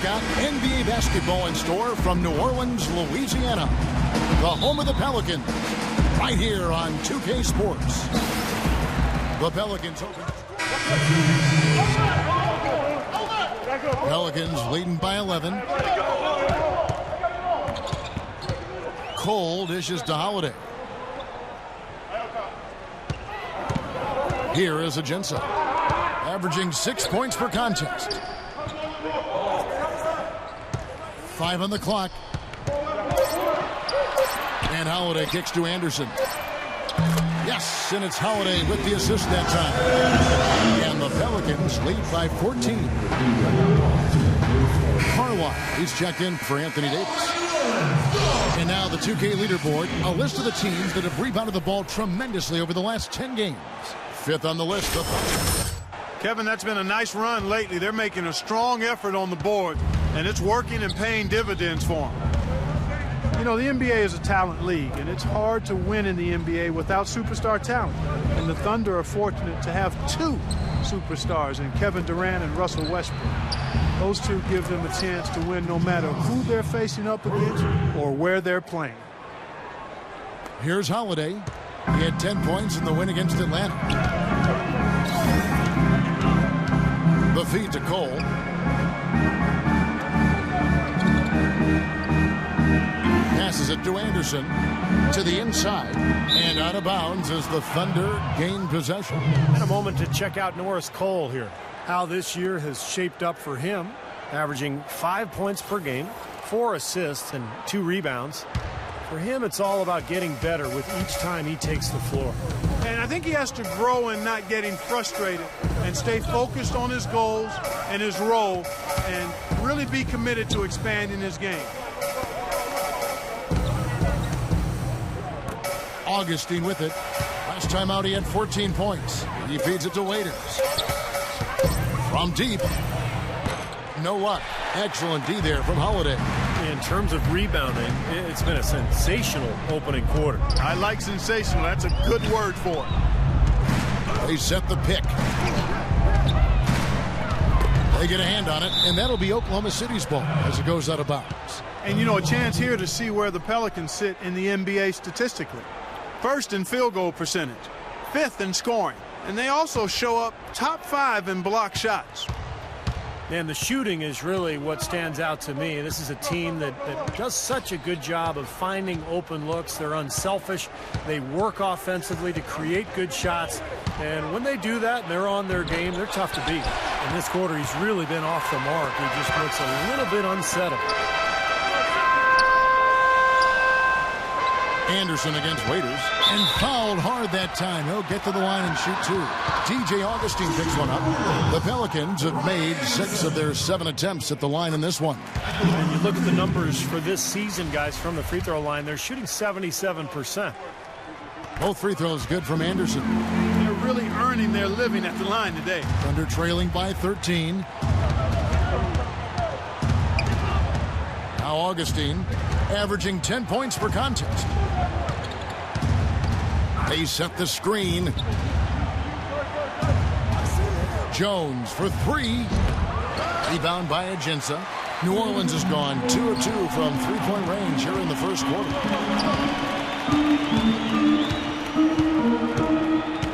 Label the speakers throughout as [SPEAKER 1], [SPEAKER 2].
[SPEAKER 1] Got NBA basketball in store from New Orleans, Louisiana, the home of the Pelicans, right here on 2K Sports. The Pelicans leading by 11. Cole dishes to Holiday. Here is Ajinça, averaging 6 points per contest. 5 on the clock. And Holiday kicks to Anderson. Yes, and it's Holiday with the assist that time. And the Pelicans lead by 14. Carlisle, he's checked in for Anthony Davis. And now the 2K leaderboard, a list of the teams that have rebounded the ball tremendously over the last 10 games. Fifth on the list.
[SPEAKER 2] Kevin, that's been a nice run lately. They're making a strong effort on the board, and it's working and paying dividends for them.
[SPEAKER 3] You know, the NBA is a talent league, and it's hard to win in the NBA without superstar talent. And the Thunder are fortunate to have two superstars in Kevin Durant and Russell Westbrook. Those two give them a chance to win no matter who they're facing up against or where they're playing.
[SPEAKER 1] Here's Holiday. He had 10 points in the win against Atlanta. The feed to Cole. Passes it to Anderson to the inside and out of bounds as the Thunder gain possession.
[SPEAKER 4] And a moment to check out Norris Cole here. How this year has shaped up for him, averaging 5 points per game, 4 assists and 2 rebounds. For him, it's all about getting better with each time he takes the floor.
[SPEAKER 3] And I think he has to grow in not getting frustrated and stay focused on his goals and his role and really be committed to expanding his game.
[SPEAKER 1] Augustine with it. Last time out, he had 14 points. He feeds it to Waiters. From deep. No luck. Excellent D there from Holiday.
[SPEAKER 4] In terms of rebounding, it's been a sensational opening quarter.
[SPEAKER 2] I like sensational. That's a good word for it.
[SPEAKER 1] They set the pick. They get a hand on it, and that'll be Oklahoma City's ball as it goes out of bounds.
[SPEAKER 3] And, you know, a chance here to see where the Pelicans sit in the NBA statistically. First in field goal percentage, 5th in scoring, and they also show up top 5 in block shots.
[SPEAKER 4] And the shooting is really what stands out to me. This is a team that does such a good job of finding open looks. They're unselfish. They work offensively to create good shots. And when they do that and they're on their game, they're tough to beat. In this quarter, he's really been off the mark. He just looks a little bit unsettled.
[SPEAKER 1] Anderson against Waiters, and fouled hard that time. He'll get to the line and shoot 2. DJ Augustine picks one up. The Pelicans have made 6 of their 7 attempts at the line in this one.
[SPEAKER 4] And you look at the numbers for this season, guys, from the free throw line, they're shooting 77%.
[SPEAKER 1] Both free throws good from Anderson.
[SPEAKER 3] They're really earning their living at the line today.
[SPEAKER 1] Thunder trailing by 13. Now Augustine averaging 10 points per contest. They set the screen. Jones for three. Rebound by Ajinça. New Orleans has gone 2 of 2 from three-point range here in the first quarter.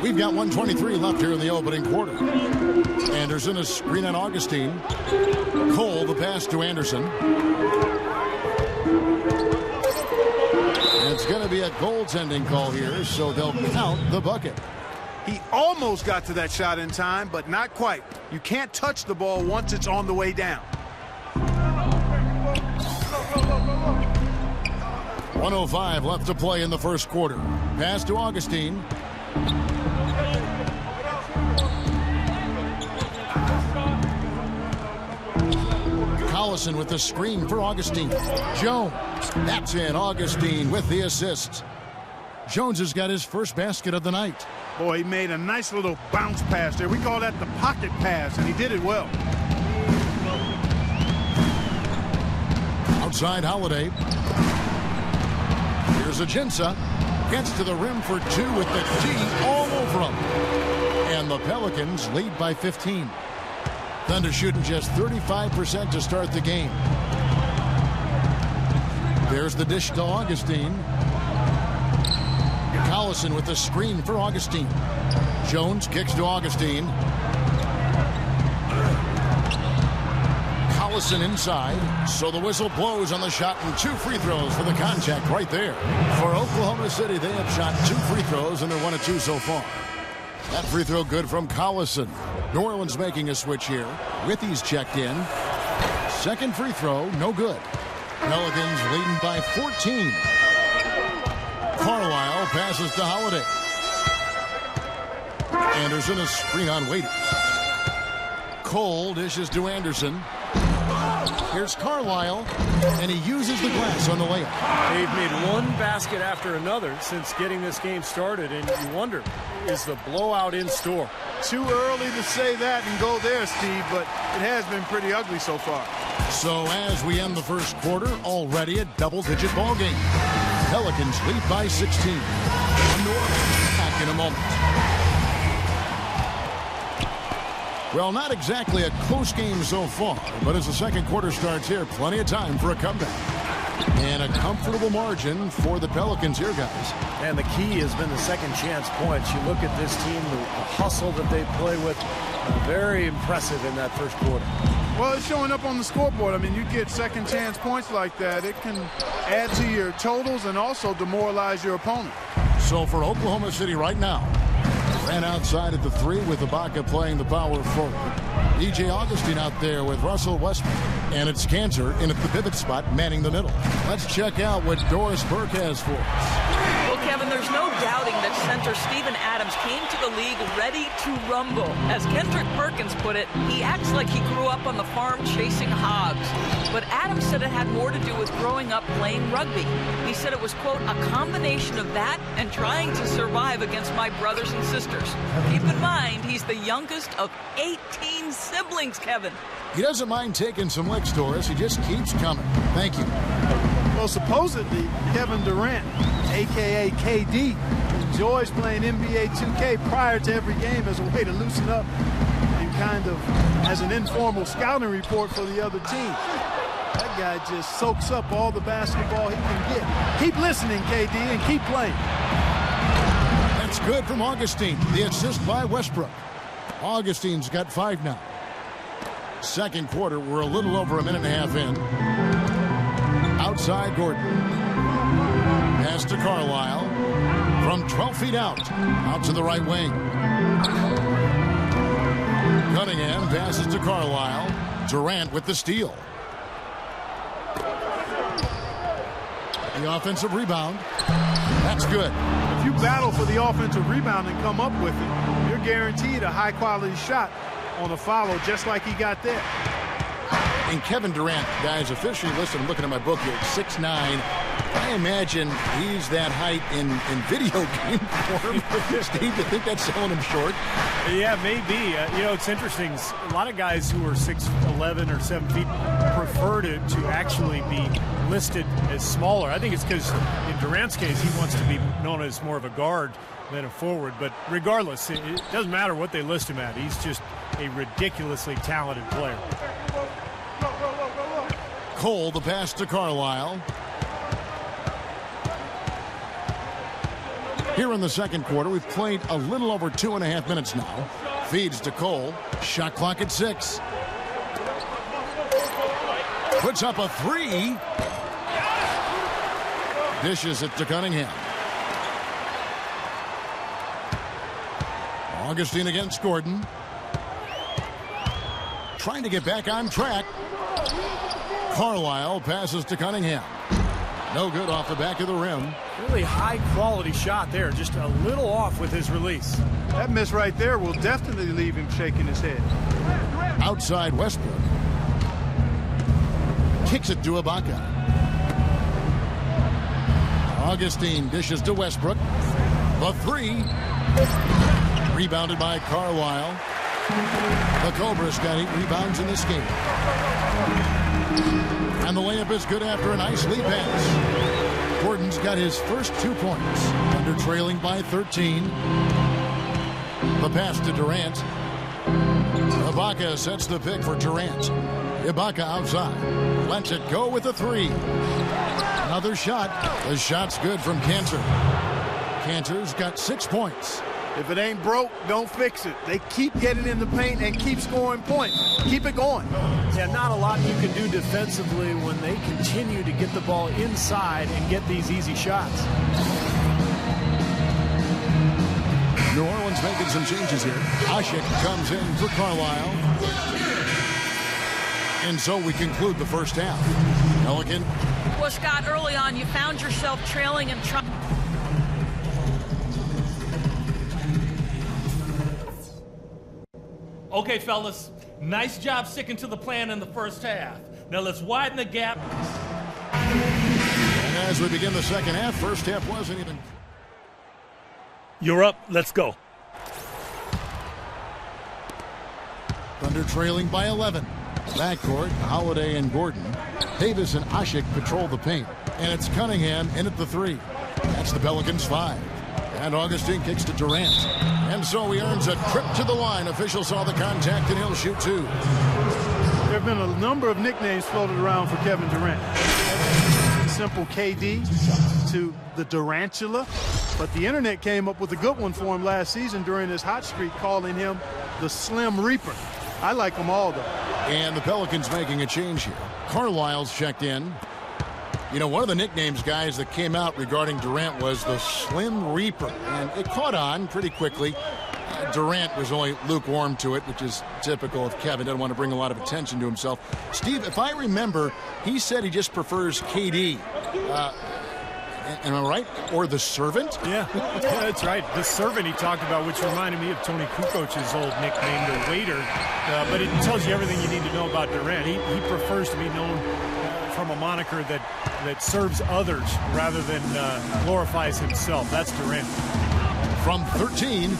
[SPEAKER 1] We've got 1:23 left here in the opening quarter. Anderson, a screen on Augustine. Cole, the pass to Anderson. And it's going to be a goaltending call here, so they'll count the bucket.
[SPEAKER 2] He almost got to that shot in time, but not quite. You can't touch the ball once it's on the way down.
[SPEAKER 1] 1:05 left to play in the first quarter. Pass to Augustine. Collison with the screen for Augustine. Jones. That's in. Augustine with the assist. Jones has got his first basket of the night.
[SPEAKER 2] Boy, he made a nice little bounce pass there. We call that the pocket pass, and he did it well.
[SPEAKER 1] Outside Holiday. Here's Ajinça. Gets to the rim for two with the D all over him. And the Pelicans lead by 15. Thunder shooting just 35% to start the game. There's the dish to Augustine. Collison with the screen for Augustine. Jones kicks to Augustine. Collison inside. So the whistle blows on the shot and 2 free throws for the contact right there. For Oklahoma City, they have shot 2 free throws and they're 1 of 2 so far. That free throw good from Collison. New Orleans making a switch here. Withy's checked in. Second free throw, no good. Pelicans leading by 14. Carlisle passes to Holiday. Anderson, a screen on Waiters. Cole dishes to Anderson. Here's Carlisle, and he uses the glass on the layup.
[SPEAKER 4] They've made one basket after another since getting this game started, and you wonder, is the blowout in store?
[SPEAKER 2] Too early to say that and go there, Steve, but it has been pretty ugly so far.
[SPEAKER 1] So as we end the first quarter, already a double-digit ball game. Pelicans lead by 16. Back in a moment. Well, not exactly a close game so far, but as the second quarter starts here, plenty of time for a comeback. And a comfortable margin for the Pelicans here, guys.
[SPEAKER 4] And the key has been the second chance points. You look at this team, the hustle that they play with, very impressive in that first quarter.
[SPEAKER 2] Well, it's showing up on the scoreboard. I mean, you get second chance points like that, it can add to your totals and also demoralize your opponent.
[SPEAKER 1] So for Oklahoma City right now, ran outside at the 3 with Ibaka playing the power forward. DJ Augustine out there with Russell Westbrook. And it's Cantor in at the pivot spot, manning the middle. Let's check out what Doris Burke has for us.
[SPEAKER 5] Well, Kevin, there's no doubting that center Steven Adams came to the league ready to rumble. As Kendrick Perkins put it, he acts like he grew up on the farm chasing hogs. But Adams said it had more to do with growing up playing rugby. He said it was, quote, a combination of that and trying to survive against my brothers and sisters. Keep in mind, he's the youngest of 18 siblings, Kevin.
[SPEAKER 1] He doesn't mind taking some licks, Doris. He just keeps coming. Thank you.
[SPEAKER 3] Well, supposedly, Kevin Durant, a.k.a. KD, enjoys playing NBA 2K prior to every game as a way to loosen up and kind of as an informal scouting report for the other team. That guy just soaks up all the basketball he can get. Keep listening, KD, and keep playing.
[SPEAKER 1] That's good from Augustine. The assist by Westbrook. Augustine's got 5 now. Second quarter, we're a little over a minute and a half in. Outside Gordon. Pass to Carlisle. From 12 feet out to the right wing. Cunningham passes to Carlisle. Durant with the steal. The offensive rebound. That's good.
[SPEAKER 3] If you battle for the offensive rebound and come up with it, you're guaranteed a high-quality shot on a follow, just like he got there.
[SPEAKER 1] And Kevin Durant, guys, officially listed, I'm looking at my book here, 6'9", I imagine he's that height in video game form. Steve, you think that's selling him short?
[SPEAKER 4] Yeah, maybe. It's interesting. A lot of guys who are 6'11" or 7 feet prefer to actually be listed as smaller. I think it's because in Durant's case, he wants to be known as more of a guard than a forward. But regardless, it doesn't matter what they list him at. He's just a ridiculously talented player.
[SPEAKER 1] Cole, the pass to Carlisle. Here in the second quarter, we've played a little over 2.5 minutes now. Feeds to Cole. Shot clock at 6. Puts up a 3. Dishes it to Cunningham. Augustine against Gordon. Trying to get back on track. Carlisle passes to Cunningham. No good off the back of the rim.
[SPEAKER 4] Really high-quality shot there. Just a little off with his release.
[SPEAKER 3] That miss right there will definitely leave him shaking his head.
[SPEAKER 1] Outside Westbrook. Kicks it to Ibaka. Augustine dishes to Westbrook. The 3. Rebounded by Carlisle. The Cobras got 8 rebounds in this game. And the layup is good after a nice lead pass. Gordon's got his first 2 points. Under trailing by 13. The pass to Durant. Ibaka sets the pick for Durant. Ibaka outside. Lets it go with a 3. Another shot. The shot's good from Cantor. Cantor's got 6 points.
[SPEAKER 2] If it ain't broke, don't fix it. They keep getting in the paint and keep scoring points. Keep it going.
[SPEAKER 4] Yeah, not a lot you can do defensively when they continue to get the ball inside and get these easy shots.
[SPEAKER 1] New Orleans making some changes here. Asik comes in for Carlisle. And so we conclude the first half. Pelican.
[SPEAKER 5] Well, Scott, early on, you found yourself trailing and trying.
[SPEAKER 6] Okay, fellas, nice job sticking to the plan in the first half. Now let's widen the gap.
[SPEAKER 1] And as we begin the second half, first half wasn't even...
[SPEAKER 6] You're up. Let's go.
[SPEAKER 1] Thunder trailing by 11. Backcourt, Holiday and Gordon. Davis and Asik patrol the paint. And it's Cunningham in at the 3. That's the Pelicans' 5. And Augustine kicks to Durant. And so he earns a trip to the line. Official saw the contact, and he'll shoot 2.
[SPEAKER 3] There have been a number of nicknames floated around for Kevin Durant. Simple KD to the Durantula. But the internet came up with a good one for him last season during his hot streak, calling him the Slim Reaper. I like them all, though.
[SPEAKER 1] And the Pelicans making a change here. Carlisle's checked in. You know, one of the nicknames, guys, that came out regarding Durant was the Slim Reaper. And it caught on pretty quickly. Durant was only lukewarm to it, which is typical of Kevin. Doesn't want to bring a lot of attention to himself. Steve, if I remember, he said he just prefers KD. Am I right? Or the servant?
[SPEAKER 4] Yeah, that's right. The servant he talked about, which reminded me of Tony Kukoc's old nickname, the waiter. But it tells you everything you need to know about Durant. He prefers to be known from a moniker that serves others rather than glorifies himself. That's Durant.
[SPEAKER 1] From 13,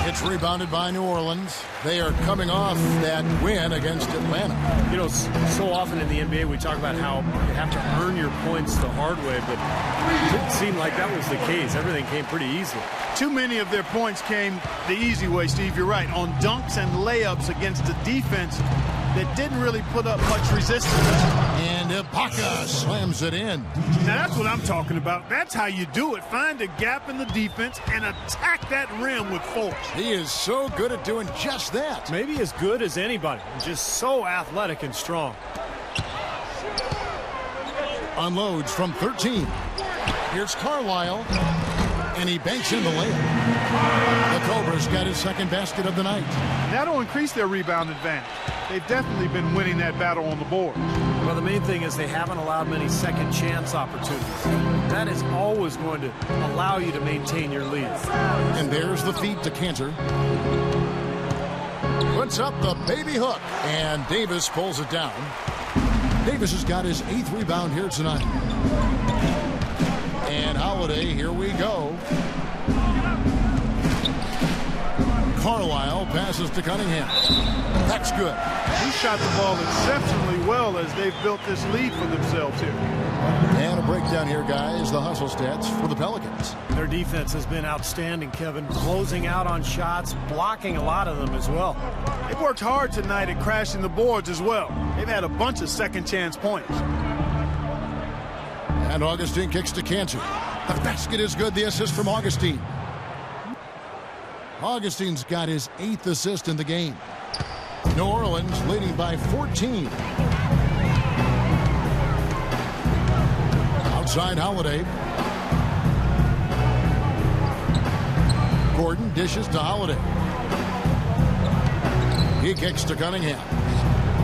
[SPEAKER 1] it's rebounded by New Orleans. They are coming off that win against Atlanta.
[SPEAKER 4] You know, so often in the NBA we talk about how you have to earn your points the hard way, but it didn't seem like that was the case. Everything came pretty easily.
[SPEAKER 3] Too many of their points came the easy way, Steve. You're right. On dunks and layups against a defense that didn't really put up much resistance.
[SPEAKER 1] And Ibaka slams it in.
[SPEAKER 2] Now that's what I'm talking about. That's how you do it. Find a gap in the defense and attack that rim with force.
[SPEAKER 1] He is so good at doing just that.
[SPEAKER 4] Maybe as good as anybody. Just so athletic and strong.
[SPEAKER 1] Unloads from 13. Here's Carlisle. And he banks in the layup. The Cobras got his second basket of the night.
[SPEAKER 3] That'll increase their rebound advantage. They've definitely been winning that battle on the board.
[SPEAKER 4] Well, the main thing is they haven't allowed many second chance opportunities. That is always going to allow you to maintain your lead.
[SPEAKER 1] And there's the feed to Cantor. Puts up the baby hook. And Davis pulls it down. Davis has got his 8th rebound here tonight. Holiday. Here we go. Carlisle passes to Cunningham. That's good.
[SPEAKER 3] He shot the ball exceptionally well as they've built this lead for themselves here.
[SPEAKER 1] And a breakdown here, guys. The hustle stats for the Pelicans.
[SPEAKER 4] Their defense has been outstanding, Kevin. Closing out on shots, blocking a lot of them as well.
[SPEAKER 3] They've worked hard tonight at crashing the boards as well. They've had a bunch of second chance points.
[SPEAKER 1] And Augustine kicks to Cantor. The basket is good. The assist from Augustine. Augustine's got his 8th assist in the game. New Orleans leading by 14. Outside Holiday. Gordon dishes to Holiday. He kicks to Cunningham.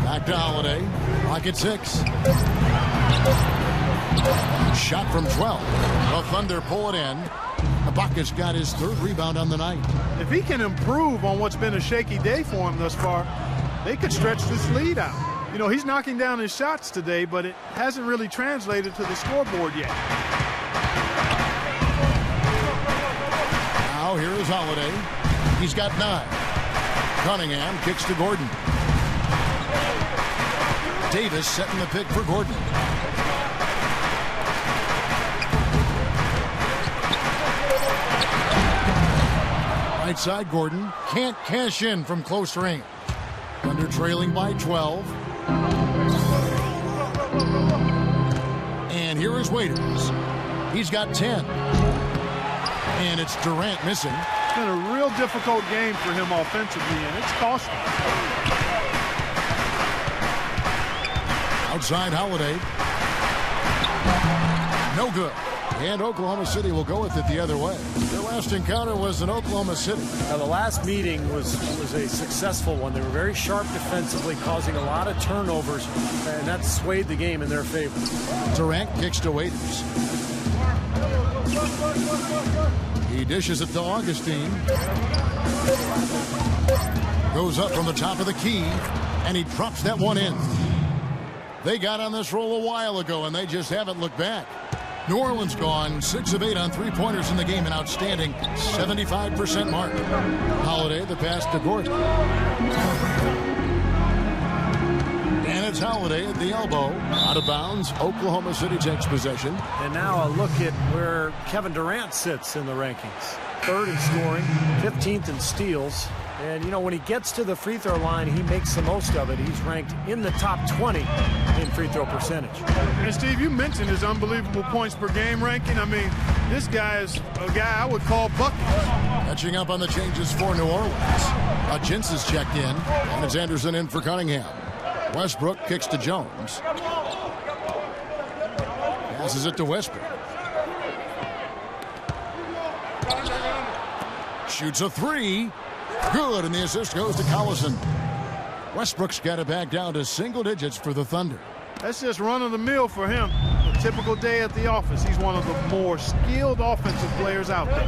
[SPEAKER 1] Back to Holiday. Lock at 6. Shot from 12. The Thunder pull it in. Ibaka's got his 3rd rebound on the night.
[SPEAKER 3] If he can improve on what's been a shaky day for him thus far, they could stretch this lead out. You know, he's knocking down his shots today, but it hasn't really translated to the scoreboard yet.
[SPEAKER 1] Now here is Holiday. He's got 9. Cunningham kicks to Gordon. Davis setting the pick for Gordon. Right side, Gordon can't cash in from close range. Thunder trailing by 12. And here is Waiters. He's got 10. And it's Durant missing.
[SPEAKER 3] It's been a real difficult game for him offensively, and it's costly.
[SPEAKER 1] Outside Holiday. No good. And Oklahoma City will go with it the other way. Their last encounter was in Oklahoma City.
[SPEAKER 4] Now, the last meeting was a successful one. They were very sharp defensively, causing a lot of turnovers, and that swayed the game in their favor.
[SPEAKER 1] Durant kicks to Waiters. He dishes it to Augustine. Goes up from the top of the key, and he drops that one in. They got on this roll a while ago, and they just haven't looked back. New Orleans gone 6 of 8 on 3-pointers in the game, an outstanding 75% mark. Holiday, the pass to Gordon. And it's Holiday at the elbow. Out of bounds. Oklahoma City takes possession.
[SPEAKER 4] And now a look at where Kevin Durant sits in the rankings. 3rd in scoring, 15th in steals. And, you know, when he gets to the free throw line, he makes the most of it. He's ranked in the top 20 in free throw percentage.
[SPEAKER 3] And, Steve, you mentioned his unbelievable points per game ranking. I mean, this guy is a guy I would call buckets.
[SPEAKER 1] Catching up on the changes for New Orleans. Jintz is checked in, and it's Anderson in for Cunningham. Westbrook kicks to Jones. Passes it to Westbrook. Shoots a 3. Good, and the assist goes to Collison. Westbrook's got it back down to single digits for the Thunder.
[SPEAKER 3] That's just run-of-the-mill for him. A typical day at the office. He's one of the more skilled offensive players out there.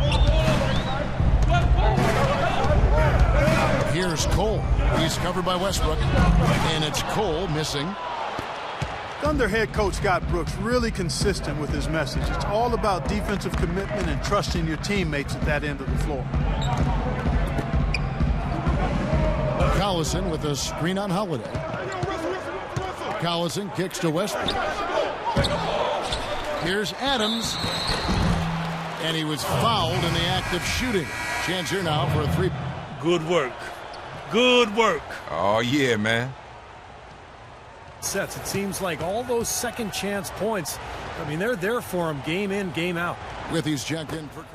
[SPEAKER 1] Here's Cole. He's covered by Westbrook, and it's Cole missing.
[SPEAKER 3] Thunder head coach Scott Brooks really consistent with his message. It's all about defensive commitment and trusting your teammates at that end of the floor.
[SPEAKER 1] Collison with a screen on Holiday. Collison kicks to Westbrook. Here's Adams. And he was fouled in the act of shooting. Chance here now for a 3.
[SPEAKER 6] Good work. Good work.
[SPEAKER 7] Oh, yeah, man.
[SPEAKER 4] Sets. It seems like all those second chance points, I mean, they're there for him game in, game out.
[SPEAKER 1] With he's checked in for.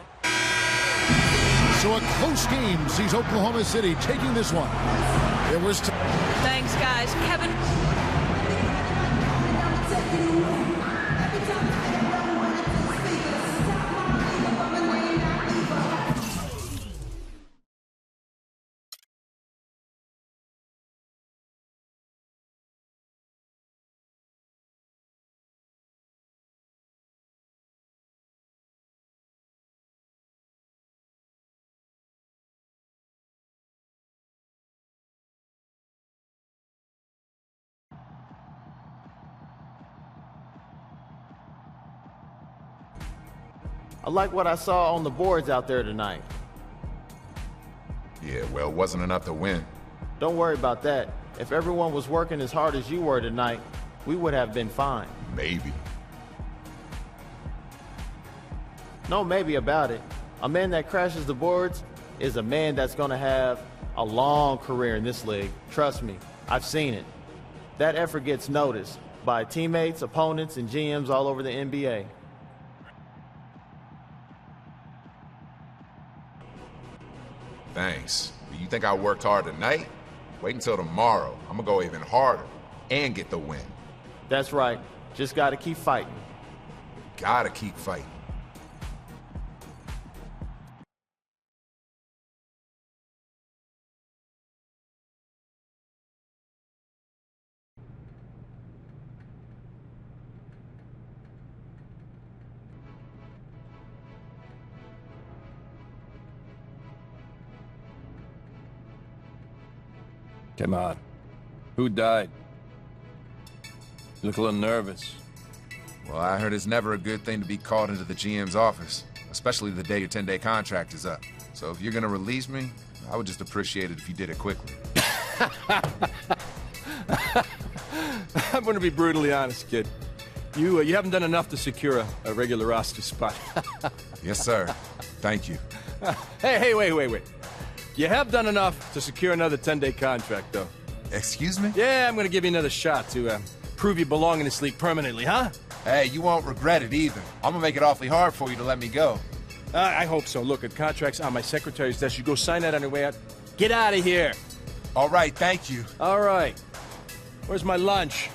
[SPEAKER 1] So a close game sees Oklahoma City taking this one. It was.
[SPEAKER 5] Thanks, guys. Kevin.
[SPEAKER 7] I like what I saw on the boards out there tonight.
[SPEAKER 8] Yeah, well, it wasn't enough to win.
[SPEAKER 7] Don't worry about that. If everyone was working as hard as you were tonight, we would have been fine.
[SPEAKER 8] Maybe.
[SPEAKER 7] No maybe about it. A man that crashes the boards is a man that's going to have a long career in this league. Trust me, I've seen it. That effort gets noticed by teammates, opponents, and GMs all over the NBA.
[SPEAKER 8] Thanks. Do you think I worked hard tonight? Wait until tomorrow. I'm gonna go even harder and get the win.
[SPEAKER 7] That's right. Just got to keep fighting.
[SPEAKER 8] Gotta keep fighting.
[SPEAKER 9] Come on. Who died? You look a little nervous.
[SPEAKER 8] Well, I heard it's never a good thing to be called into the GM's office, especially the day your 10-day contract is up. So if you're gonna release me, I would just appreciate it if you did it quickly.
[SPEAKER 9] I'm gonna be brutally honest, kid. You haven't done enough to secure a regular roster spot.
[SPEAKER 8] Yes, sir. Thank you.
[SPEAKER 9] Hey, wait. You have done enough to secure another 10-day contract, though.
[SPEAKER 8] Excuse me?
[SPEAKER 9] Yeah, I'm gonna give you another shot to prove you belong in this league permanently, huh?
[SPEAKER 8] Hey, you won't regret it either. I'm gonna make it awfully hard for you to let me go.
[SPEAKER 9] I hope so. Look, the contract's on my secretary's desk. You go sign that on your way out. Get out of here.
[SPEAKER 8] All right, thank you.
[SPEAKER 9] All right. Where's my lunch?